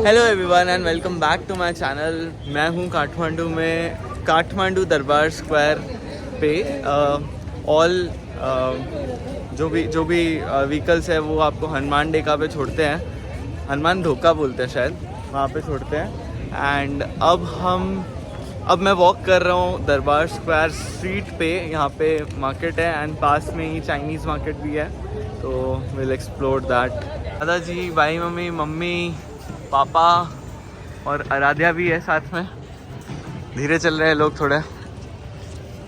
Hello everyone and welcome back to my channel. मैं हूँ काठमांडू में, काठमांडू दरबार स्क्वायर पे। ऑल जो भी व्हीकल्स है वो आपको हनुमान डेका पे छोड़ते हैं, हनुमान धोखा बोलते हैं शायद, वहाँ पे छोड़ते हैं। एंड अब मैं वॉक कर रहा हूँ दरबार स्क्वायर स्ट्रीट पे। यहाँ पे मार्केट है एंड पास में ही चाइनीज़ मार्केट भी है, तो विल एक्सप्लोर दैट। दादाजी, भाई, मम्मी, पापा और आराध्या भी है साथ में। धीरे चल रहे हैं लोग थोड़े।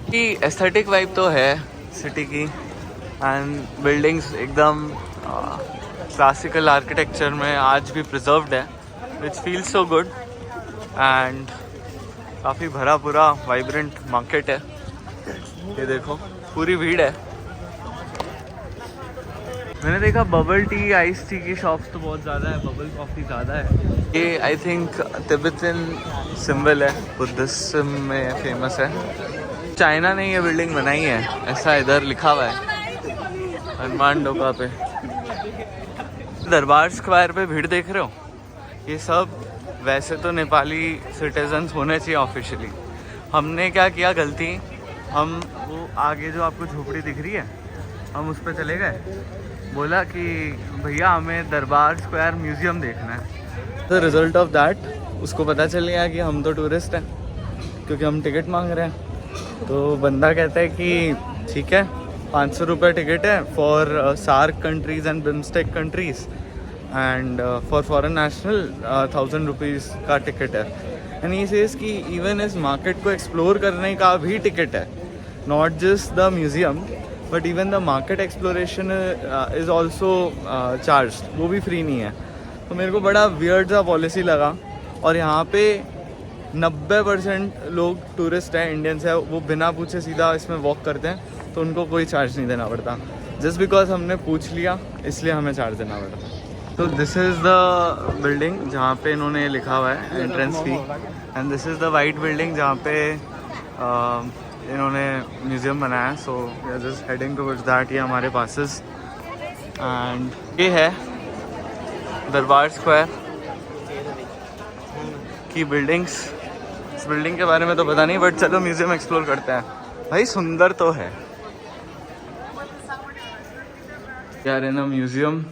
कि एस्थेटिक वाइब तो है सिटी की एंड बिल्डिंग्स एकदम क्लासिकल आर्किटेक्चर में आज भी प्रिजर्व्ड है, विच फील्स सो गुड। एंड काफ़ी भरा पूरा वाइब्रेंट मार्केट है। ये देखो पूरी भीड़ है। मैंने देखा बबल टी, आइस टी की शॉप्स तो बहुत ज़्यादा है, बबल कॉफ़ी ज़्यादा है। ये आई थिंक तिब्बतन सिंबल है, बुद्धिज्म में फेमस है। चाइना ने ये बिल्डिंग बनाई है, ऐसा इधर लिखा हुआ है हनुमान डोका पे। दरबार स्क्वायर पे भीड़ देख रहे हो, ये सब वैसे तो नेपाली सिटीजन्स होने चाहिए ऑफिशियली। हमने क्या किया गलती, हम वो आगे जो आपको झोपड़ी दिख रही है, हम उस पर चले गए। बोला कि भैया हमें दरबार स्क्वायर म्यूज़ियम देखना है। द रिजल्ट ऑफ दैट उसको पता चल गया कि हम तो टूरिस्ट हैं, क्योंकि हम टिकट मांग रहे हैं। तो बंदा कहता है कि ठीक है, 500 रुपये टिकट है for SAARC countries and BIMSTEC countries, and for foreign national 1000 rupees का टिकट है। एंड ये सेज कि इवन इस मार्केट को एक्सप्लोर करने का भी टिकट है, not just the museum but even the market exploration is also charge, वो भी फ्री नहीं है। तो मेरे को बड़ा वियर्ड सा पॉलिसी लगा। और यहाँ पे 90% लोग टूरिस्ट हैं, इंडियंस हैं, वो बिना पूछे सीधा इसमें वॉक करते हैं, तो उनको कोई चार्ज नहीं देना पड़ता। जस्ट बिकॉज हमने पूछ लिया इसलिए हमें चार्ज देना पड़ता। तो दिस इज़ द बिल्डिंग जहाँ पे इन्होंने लिखा हुआ है entrance fee, and this is the white building जहाँ पे इन्होंने म्यूज़ियम बनाया है। So we are just heading towards that. ये हमारे पासेस एंड ये है दरबार स्क्वायर की बिल्डिंग्स। इस बिल्डिंग के बारे में तो पता नहीं, बट चलो म्यूज़ियम एक्सप्लोर करते हैं। भाई सुंदर तो है यार, है ना म्यूज़ियम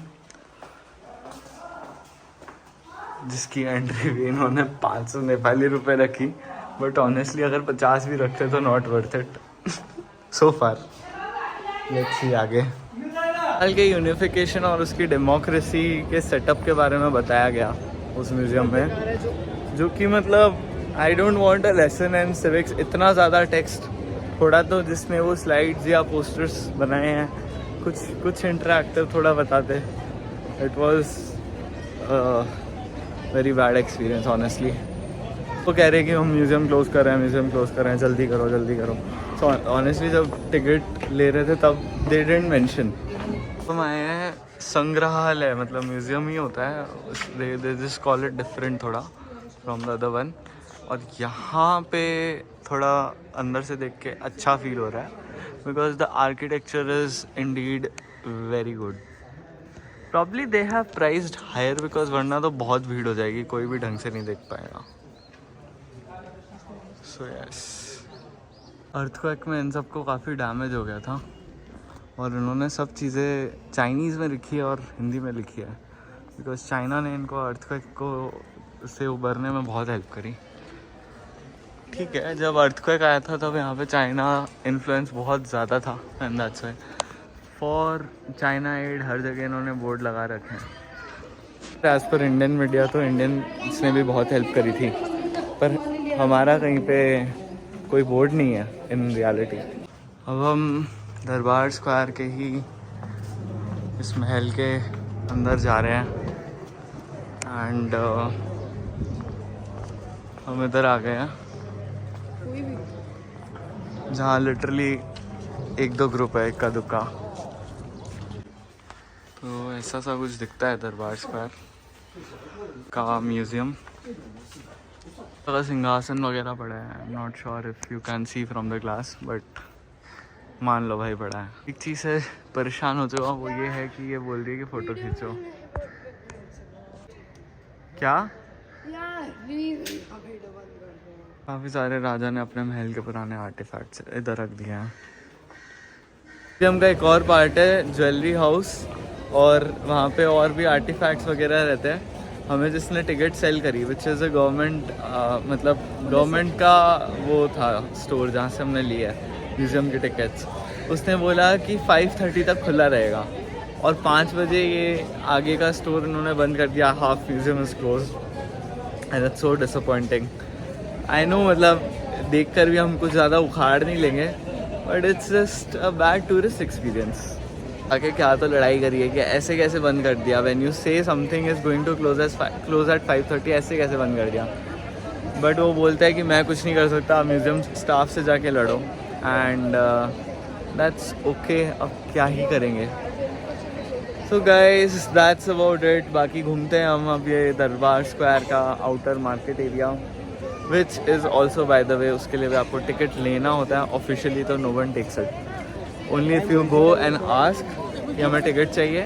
जिसकी एंट्री भी इन्होंने 500 नेपाली रुपए रखी, बट ऑनेस्टली अगर 50 भी रखते तो not worth it so far. Let's see आगे। हाल के यूनिफिकेशन और उसकी डेमोक्रेसी के सेटअप के बारे में बताया गया उस म्यूज़ियम में, जो कि मतलब I don't want a lesson in civics, इतना ज़्यादा टेक्स्ट, थोड़ा तो जिसमें वो स्लाइड्स या पोस्टर्स बनाए हैं, कुछ इंटरैक्टिव थोड़ा बताते। It was very bad experience honestly. वो कह रहे कि हम म्यूज़ियम क्लोज़ कर रहे हैं, जल्दी करो। सो ऑनेस्टली जब टिकट ले रहे थे तब दे डिडंट मेंशन। हम आए हैं संग्रहालय, मतलब म्यूज़ियम ही होता है, they just call it different थोड़ा फ्रॉम द अदर वन। और यहाँ पे थोड़ा अंदर से देख के अच्छा फील हो रहा है, because the architecture is indeed very good. Probably they have priced higher, because वरना तो बहुत भीड़ हो जाएगी, कोई भी ढंग से नहीं देख पाएगा। सो यस, अर्थक्वेक में इन सबको काफ़ी डैमेज हो गया था, और इन्होंने सब चीज़ें चाइनीज़ में लिखी है और हिंदी में लिखी है, बिकॉज चाइना ने इनको अर्थक्वेक को से उबरने में बहुत हेल्प करी। ठीक है, जब अर्थक्वेक आया था तब यहाँ पे चाइना इन्फ्लुएंस बहुत ज़्यादा था, and that's why for China ad हर जगह इन्होंने बोर्ड लगा रखे हैं। एज़ पर इंडियन मीडिया तो इंडियंस ने भी बहुत हेल्प करी थी, पर हमारा कहीं पे कोई बोर्ड नहीं है इन रियलिटी। अब हम दरबार स्क्वायर के ही इस महल के अंदर जा रहे हैं, एंड हम इधर आ गए हैं जहाँ लिटरली 1-2 ग्रुप है, इक्का दुक्का। तो ऐसा सा कुछ दिखता है दरबार स्क्वायर का म्यूज़ियम। तो सिंहासन वगैरह पड़ा है, not sure if you can see from the glass, but मान लो भाई पड़ा है। एक चीज़ से परेशान हो जाओ, वो ये है कि ये बोल रही है कि फ़ोटो खींचो। क्या काफ़ी सारे राजा ने अपने महल के पुराने आर्टिफैक्ट्स इधर रख दिए हैं। म्यूजियम का एक और पार्ट है ज्वेलरी हाउस, और वहाँ पे और भी आर्टिफैक्ट्स वगैरह रहते हैं। हमें जिसने टिकट सेल करी, विच इज़ अ गवर्नमेंट, मतलब गवर्नमेंट का वो था स्टोर जहाँ से हमने लिया है म्यूज़ियम की टिकट्स, उसने बोला कि 5:30 तक खुला रहेगा और 5 बजे ये आगे का स्टोर उन्होंने बंद कर दिया। Half museum is close and it's so disappointing. I know, मतलब देख कर भी हम कुछ ज़्यादा उखाड़ नहीं लेंगे, but it's just a bad tourist experience. आगे क्या तो लड़ाई करी है कि ऐसे कैसे बंद कर दिया, when you say something is going to close at 5:30, ऐसे कैसे बंद कर दिया। बट वो बोलता है कि मैं कुछ नहीं कर सकता, म्यूज़ियम स्टाफ से जाके लड़ो, एंड दैट्स ओके, अब क्या ही करेंगे। So guys that's about it. बाकी घूमते हैं हम अब ये दरबार स्क्वायर का outer market area, which is also by the way, उसके लिए भी आपको टिकट लेना होता है ऑफिशियली, तो no one takes it. Only if you go and ask कि हमें टिकट चाहिए,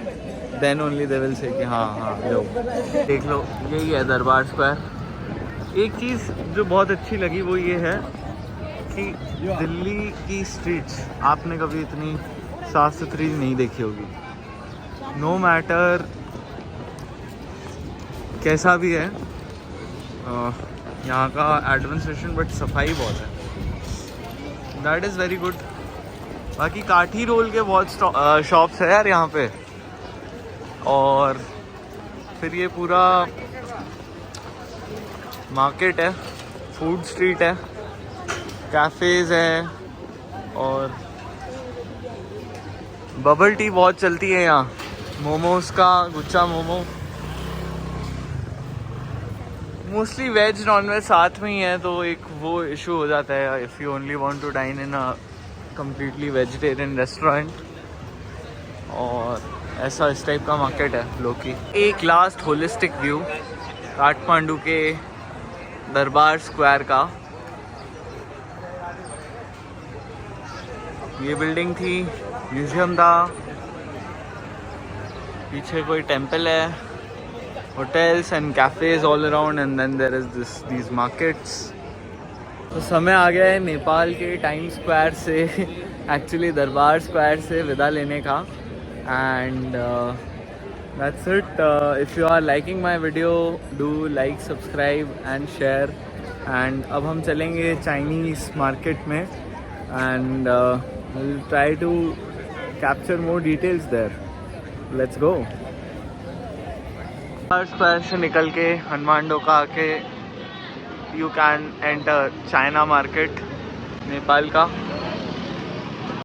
then only they will say कि हाँ लो। देख लो, यही है दरबार स्क्वायर। एक चीज़ जो बहुत अच्छी लगी वो ये है कि दिल्ली की स्ट्रीट्स आपने कभी इतनी साफ़ सुथरी नहीं देखी होगी। नो मैटर कैसा भी है यहाँ का एडमिनिस्ट्रेशन, बट सफाई बहुत है, दैट इज़ वेरी गुड। बाकी काठी रोल के बहुत शॉप्स है यार यहाँ पे, और फिर ये पूरा मार्केट है, फूड स्ट्रीट है, कैफ़ेज़ है, और बबल टी बहुत चलती है यहाँ। मोमोज का गुच्छा momo, mostly veg non veg साथ में ही है, तो एक वो इशू हो जाता है if you only want to dine in a completely vegetarian restaurant. और ऐसा इस टाइप का मार्केट है लोकी। एक लास्ट होलिस्टिक व्यू काठमांडू के दरबार स्क्वायर का। ये बिल्डिंग थी, म्यूज़ियम था, पीछे कोई टेंपल है, hotels and cafes all around, and then there is these markets. तो समय आ गया है नेपाल के टाइम स्क्वायर से एक्चुअली दरबार स्क्वायर से विदा लेने का, and that's it. If you are liking my video, do like, subscribe and share. And अब हम चलेंगे चाइनीज़ मार्केट में, and will try to capture more details there. Let's go. Square से निकल के हनुमान डोका आके you can enter China market Nepal का।